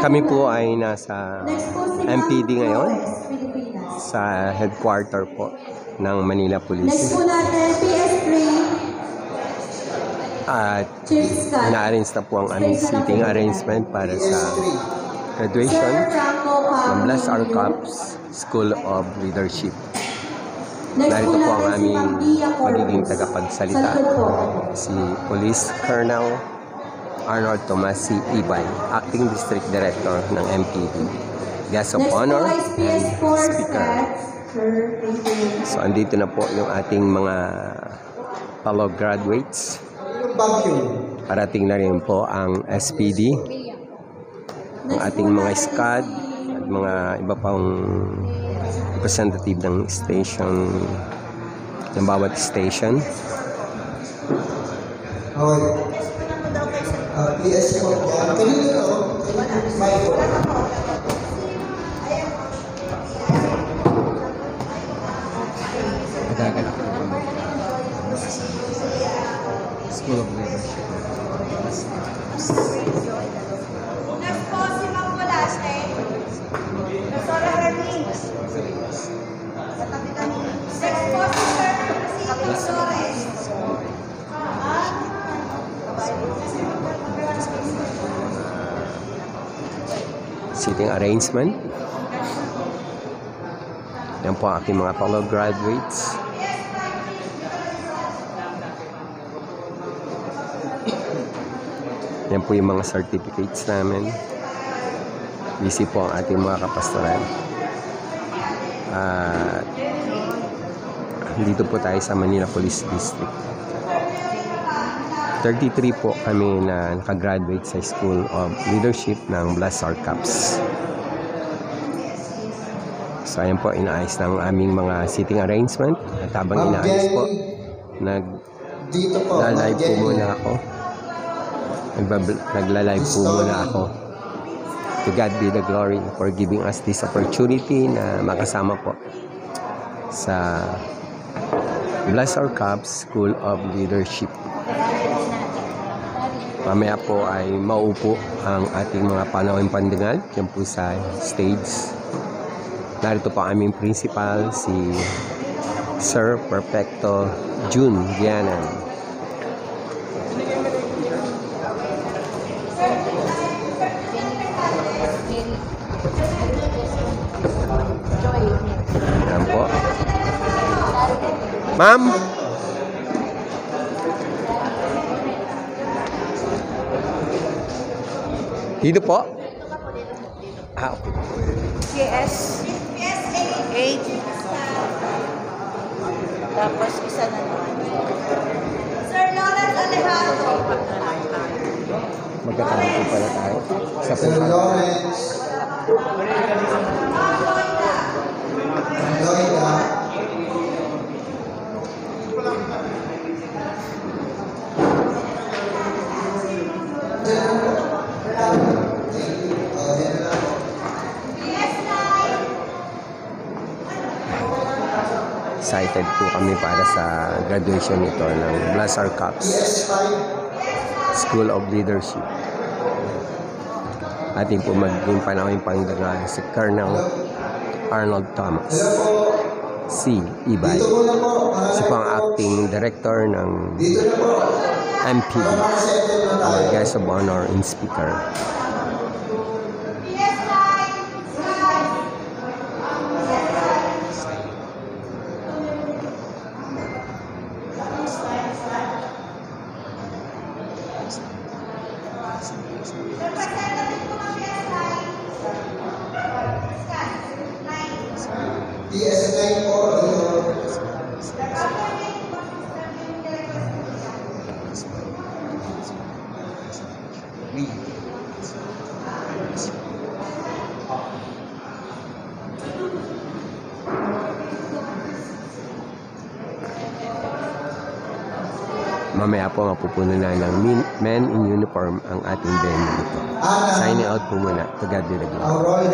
Kami po ay nasa MPD ngayon sa headquarter po ng Manila Police. Next po natin, PS3. At ina-arrange na po ang aming seating arrangement para sa graduation ng Bless Our Cups School of Leadership. Narito po ang aming magiging tagapagsalita, si Police Colonel Arnold Tomas C. Ibay, Acting District Director ng MPD, Guest of Honor and Speaker. So, andito na po yung ating mga fellow graduates. Parating na rin po ang SPD, ang ating mga SCAD at mga iba pang representative ng station, ng bawat station. PS po. Kanina ko. Magaganap na po. School of Leadership. Next po, si Ma'am Volaste. Professor Hermie. Next po, si Sir Francisco Flores. Seating arrangement. Yan po ang aking mga fellow graduates. Yan po yung mga certificates namin. Busy po ang ating mga kapastoral. At dito po tayo sa Manila Police District. 33 po kami na nakagraduate sa School of Leadership ng Bless Our Cups. So ayan po, inaayos ng aming mga seating arrangement. At habang inaayos po, nagla-live po muna ako. Nagla-live po muna ako. To God be the glory for giving us this opportunity na makasama po sa Bless Our Cups School of Leadership. Mamaya po ay maupo ang ating mga panawin pandingal dyan po sa stage. Narito po ang aming principal, si Sir Perfecto June Gianan. Yan po. Ma'am! Dito po? Ah, okay. PS 8. Tapos isa na naman. Sir Lawrence Alejandro. Magkakaroon po pala tayo. Sa Sir po. Lawrence. Loida. Excited po kami para sa graduation nito ng Bless Our Cups School of Leadership. Ating po magiging panawin pangdaga si Colonel Arnold Thomas C. Ibay. Si po ang acting director ng MPD, our guest of honor and speaker. PS9 po. Mamaya po mapupuno na ng men in uniform ang ating venue dito. Signing out po muna. To God be the glory.